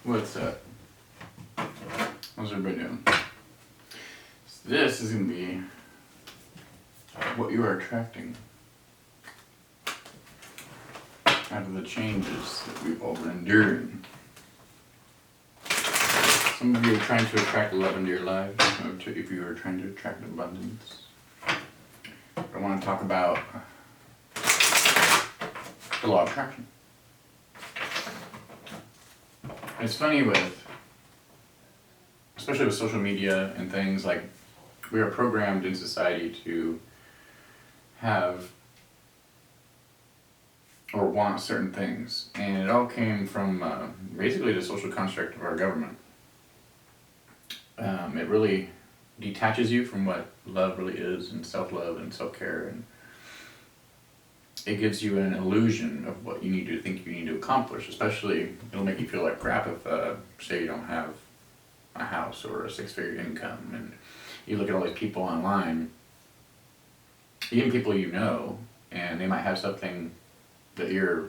What's up? How's everybody doing? So this is going to be what you are attracting out of the changes that we've all been enduring. Some of you are trying to attract love into your lives, if you are trying to attract abundance. I want to talk about the law of attraction. It's funny especially with social media and things, like, we are programmed in society to have or want certain things, and it all came from basically the social construct of our government. It really detaches you from what love really is, and self-love and self-care, and it gives you an illusion of what you need to think you need to accomplish. Especially, it'll make you feel like crap if, say, you don't have a house or a six-figure income, and you look at all these people online, even people you know, and they might have something that you're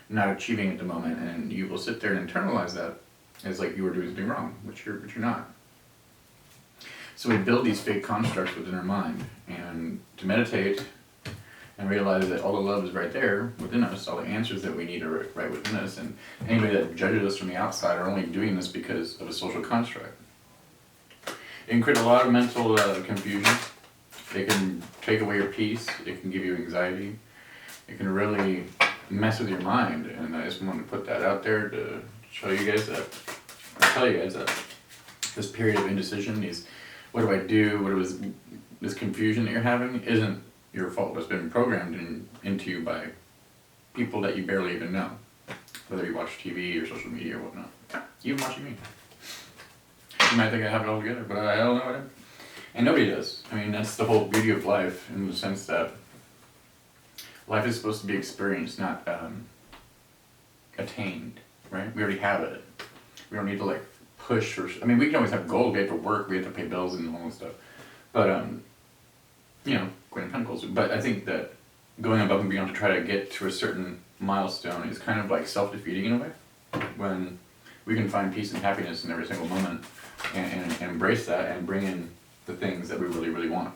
not achieving at the moment, and you will sit there and internalize that as like you were doing something wrong, which you're not. So we build these fake constructs within our mind, and to meditate and realize that all the love is right there within us, all the answers that we need are right within us, and anybody that judges us from the outside are only doing this because of a social construct. It can create a lot of mental confusion. It can take away your peace. It can give you anxiety. It can really mess with your mind, and I just wanted to put that out there to show you guys that, or tell you guys that this period of indecision, what do I do, this confusion that you're having isn't your fault. It's been programmed into you by people that you barely even know, whether you watch TV or social media or whatnot. Even watching me. You might think I have it all together, but I don't know it. And nobody does. I mean, that's the whole beauty of life, in the sense that life is supposed to be experienced, not attained, right? We already have it. We don't need to like push or, I mean, we can always have goals. We have to work, we have to pay bills and all that stuff. But, Queen of Pentacles. But I think that going above and beyond to try to get to a certain milestone is kind of like self-defeating in a way, when we can find peace and happiness in every single moment and embrace that and bring in the things that we really, really want.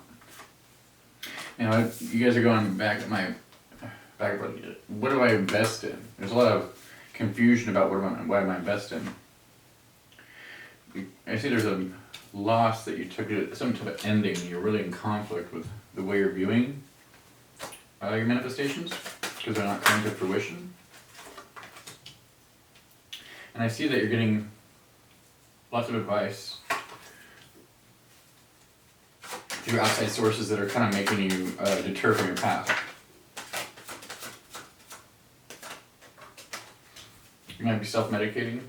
Now, you guys are going back what do I invest in? There's a lot of confusion about what am I invest in. I see there's a loss that you took, some type of ending, and you're really in conflict with the way you're viewing your manifestations, because they're not coming to fruition. And I see that you're getting lots of advice through outside sources that are kind of making you deter from your path. You might be self-medicating,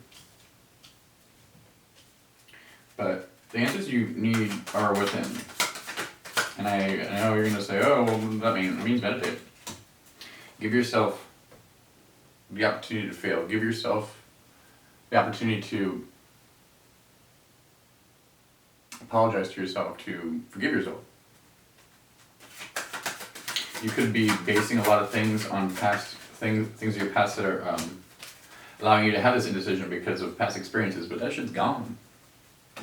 but the answers you need are within. And I know you're going to say, oh, well, that means meditate. Give yourself the opportunity to fail. Give yourself the opportunity to apologize to yourself, to forgive yourself. You could be basing a lot of things on past things of your past that are allowing you to have this indecision because of past experiences, but that shit's gone.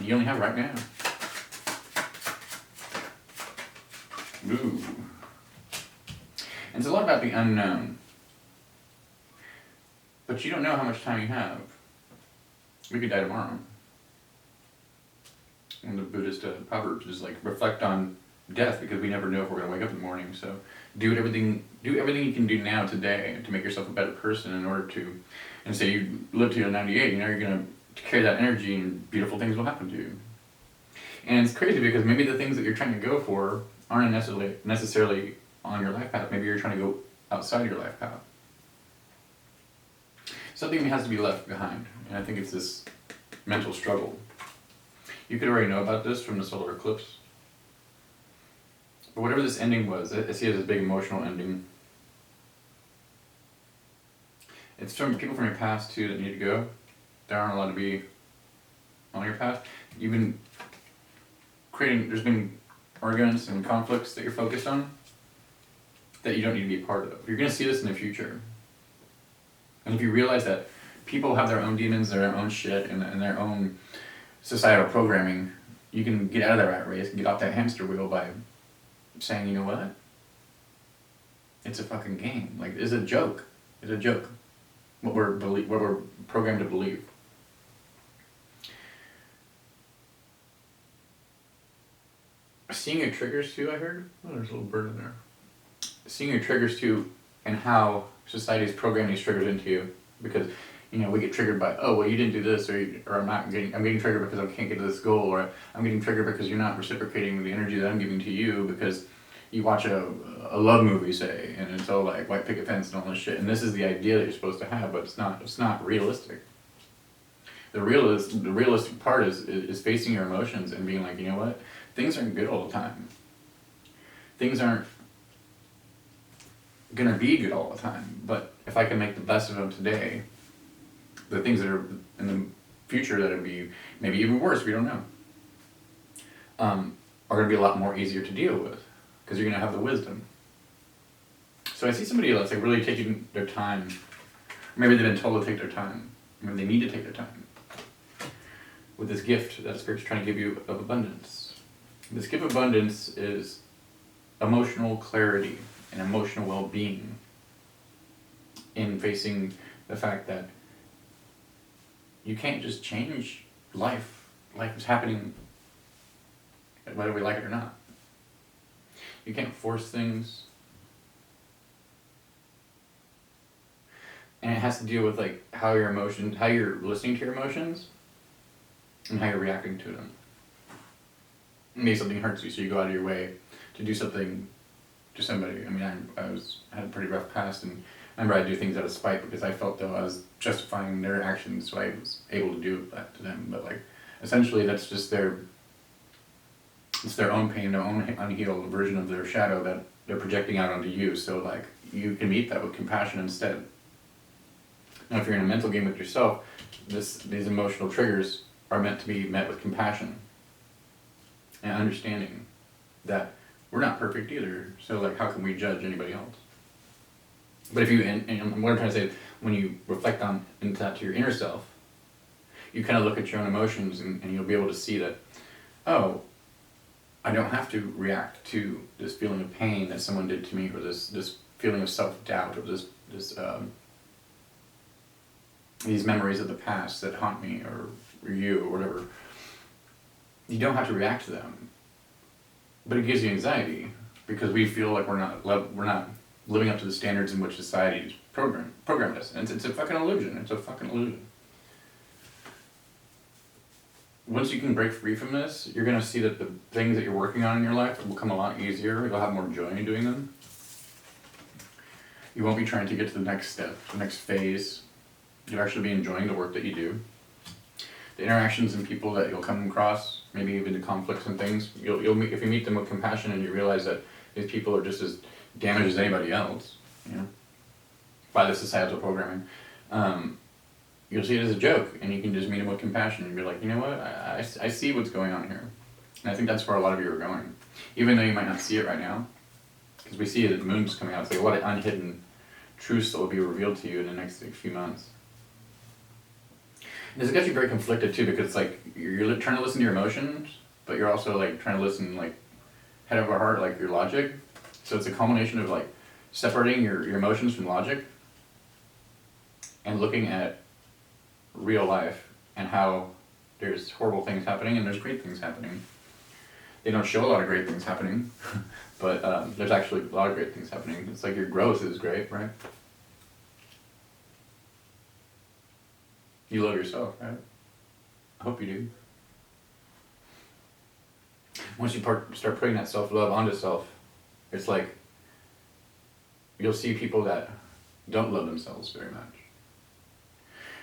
You only have it right now. Ooh. And it's a lot about the unknown. But you don't know how much time you have. We could die tomorrow. And the Buddhist proverb is like, reflect on death, because we never know if we're going to wake up in the morning. So do everything you can do now today to make yourself a better person, in order to, and say you live to your 98, you're going to carry that energy and beautiful things will happen to you. And it's crazy because maybe the things that you're trying to go for aren't necessarily on your life path. Maybe you're trying to go outside your life path. Something has to be left behind, and I think it's this mental struggle. You could already know about this from the solar eclipse. But whatever this ending was, I see it as a big emotional ending. It's from people from your past too that need to go. They aren't allowed to be on your path. You've been there's been arguments and conflicts that you're focused on that you don't need to be a part of. You're going to see this in the future. And if you realize that people have their own demons, their own shit, and their own societal programming. You can get out of that rat race and get off that hamster wheel by saying, you know what? It's a fucking game. Like, it's a joke. It's a joke. What we're programmed to believe. Seeing your triggers too, I heard. Oh, there's a little bird in there. Seeing your triggers too, and how society's programming these triggers into you, because we get triggered by, oh well, you didn't do this, or I'm getting triggered because I can't get to this goal, or I'm getting triggered because you're not reciprocating the energy that I'm giving to you, because you watch a love movie, say, and it's all like white picket fence and all this shit, and this is the idea that you're supposed to have, but it's not realistic. The realistic part is facing your emotions and being like, you know what, things aren't good all the time. Things aren't gonna be good all the time, but if I can make the best of them today, the things that are in the future that would be maybe even worse, we don't know, are gonna be a lot more easier to deal with, because you're gonna have the wisdom. So I see somebody that's like really taking their time. Maybe they've been told to take their time. Maybe they need to take their time with this gift that Spirit's trying to give you of abundance. This gift of abundance is emotional clarity and emotional well-being in facing the fact that you can't just change life. Life is happening whether we like it or not. You can't force things. And it has to deal with like how you're listening to your emotions and how you're reacting to them. Maybe something hurts you, so you go out of your way to do something to somebody. I mean, I had a pretty rough past, and I remember I'd do things out of spite because I felt though I was justifying their actions, so I was able to do that to them. But like, essentially, that's just it's their own pain, their own unhealed version of their shadow that they're projecting out onto you. So like, you can meet that with compassion instead. Now, if you're in a mental game with yourself, these emotional triggers are meant to be met with compassion and understanding that we're not perfect either. So like, how can we judge anybody else? But if you, and what I'm trying to say, when you reflect on into that to your inner self, you kind of look at your own emotions, and you'll be able to see that, oh, I don't have to react to this feeling of pain that someone did to me, or this feeling of self-doubt, or these memories of the past that haunt me, or you, or whatever. You don't have to react to them, but it gives you anxiety because we feel like we're not living up to the standards in which society's programmed us, and it's a fucking illusion. It's a fucking illusion. Once you can break free from this, you're gonna see that the things that you're working on in your life will come a lot easier. You'll have more joy in doing them. You won't be trying to get to the next step, the next phase. You'll actually be enjoying the work that you do. The interactions and people that you'll come across, maybe even the conflicts and things, you'll meet, if you meet them with compassion and you realize that these people are just as damaged as anybody else, by the societal programming, you'll see it as a joke, and you can just meet them with compassion and be like, you know what, I see what's going on here. And I think that's where a lot of you are going. Even though you might not see it right now, because we see that the moon's coming out, it's like a lot of unhidden truths that will be revealed to you in the next few months. And it's got you very conflicted too, because it's like you're trying to listen to your emotions, but you're also like trying to listen like head over heart, like your logic. So it's a combination of like separating your emotions from logic and looking at real life and how there's horrible things happening and there's great things happening. They don't show a lot of great things happening, but there's actually a lot of great things happening. It's like your growth is great, right? You love yourself, right? I hope you do. Once you start putting that self-love onto self, it's like you'll see people that don't love themselves very much.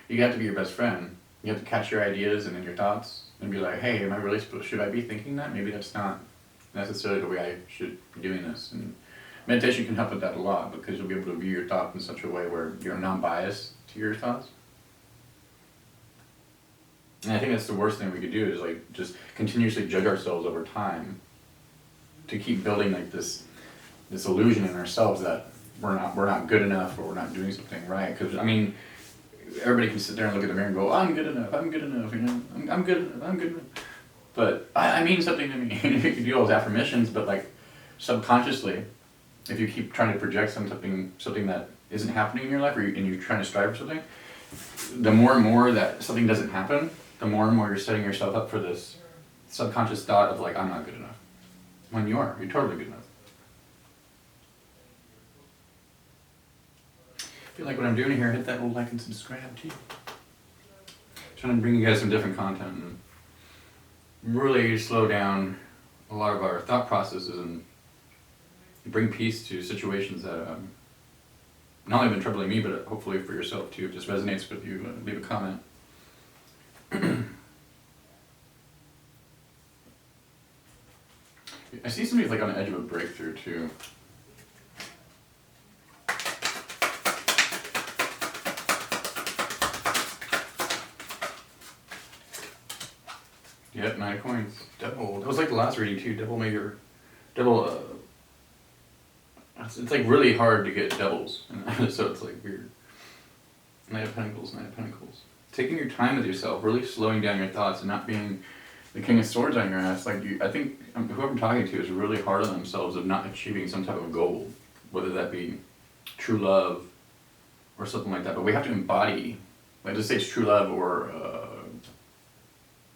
You have to be your best friend. You have to catch your ideas and then your thoughts and be like, hey, should I be thinking that? Maybe that's not necessarily the way I should be doing this. And meditation can help with that a lot, because you'll be able to view your thoughts in such a way where you're non-biased to your thoughts. And I think that's the worst thing we could do, is like just continuously judge ourselves over time to keep building like this illusion in ourselves that we're not good enough, or we're not doing something right. Because I mean, everybody can sit there and look at the mirror and go, I'm good enough, I'm good enough, you know, I'm good enough, I'm good enough. But I mean something to me. You can do all those affirmations, but like subconsciously, if you keep trying to project something that isn't happening in your life, and you're trying to strive for something, the more and more that something doesn't happen, the more and more you're setting yourself up for this subconscious thought of like, I'm not good enough. When you are, you're totally good enough. If you like what I'm doing here, hit that little like and subscribe too. Trying to bring you guys some different content and really slow down a lot of our thought processes and bring peace to situations that not only been troubling me, but hopefully for yourself too. If this resonates with you, leave a comment. I see somebody's like on the edge of a breakthrough too. Yep, 9 of coins. Double. That was like the last reading too. Double major. Double. It's like really hard to get doubles, so it's like weird. 9 of Pentacles, 9 of Pentacles. Taking your time with yourself, really slowing down your thoughts, and not being the King of Swords on your ass. Like I think whoever I'm talking to is really hard on themselves of not achieving some type of goal, whether that be true love or something like that. But we have to embody, like let's say it's true love or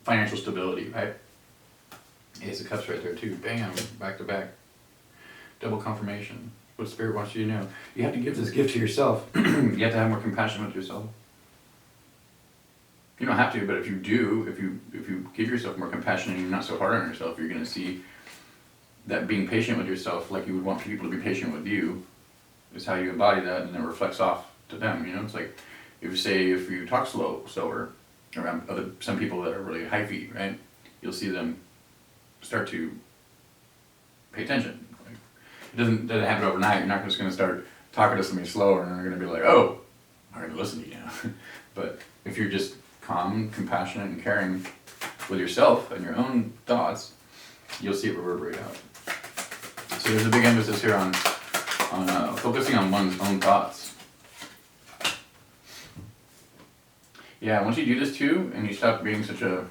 financial stability, right? Ace of Cups right there too. Bam, back to back. Double confirmation. What Spirit wants you to know. You have to give this gift to yourself. You have to have more compassion with yourself. You don't have to, but if you do, if you give yourself more compassion and you're not so hard on yourself, you're going to see that being patient with yourself, like you would want people to be patient with you, is how you embody that, and it reflects off to them. You know, it's like if you talk slower around some people that are really high feet, right? You'll see them start to pay attention. Like, it doesn't happen overnight. You're not just going to start talking to somebody slower and they're going to be like, oh, I'm going to listen to you now. But if you're just calm, compassionate, and caring with yourself and your own thoughts, you'll see it reverberate out. So there's a big emphasis here on focusing on one's own thoughts. Yeah, once you do this too, and you stop being such a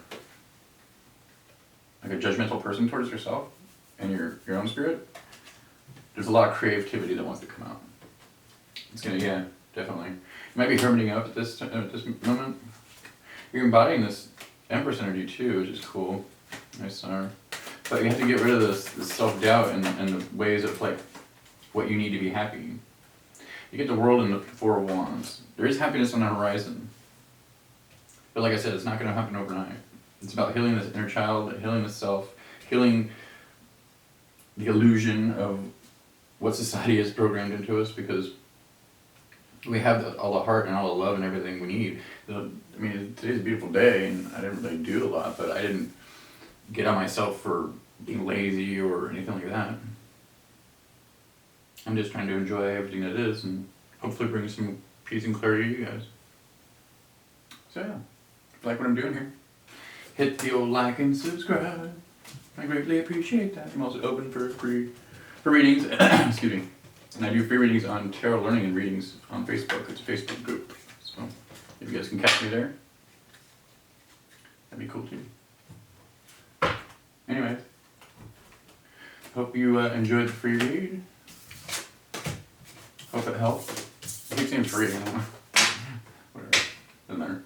judgmental person towards yourself and your own spirit, there's a lot of creativity that wants to come out. It's gonna, yeah, definitely. You might be hermiting up at this moment. You're embodying this Empress energy too, which is cool. Nice star. But you have to get rid of this self-doubt and the ways of like what you need to be happy. You get the World and the Four of Wands. There is happiness on the horizon. But like I said, it's not going to happen overnight. It's about healing this inner child, healing the self, healing the illusion of what society has programmed into us, because we have all the heart and all the love and everything we need. I mean, today's a beautiful day, and I didn't really do a lot, but I didn't get on myself for being lazy or anything like that. I'm just trying to enjoy everything that is and hopefully bring some peace and clarity to you guys. So yeah, if you like what I'm doing here, hit the old like and subscribe. I greatly appreciate that. I'm also open for readings. Excuse me. And I do free readings on tarot learning and readings on Facebook. It's a Facebook group. So if you guys can catch me there, that'd be cool too. Anyways, hope you enjoyed the free read. Hope it helped. I keep saying free, I don't know. Whatever. Doesn't matter.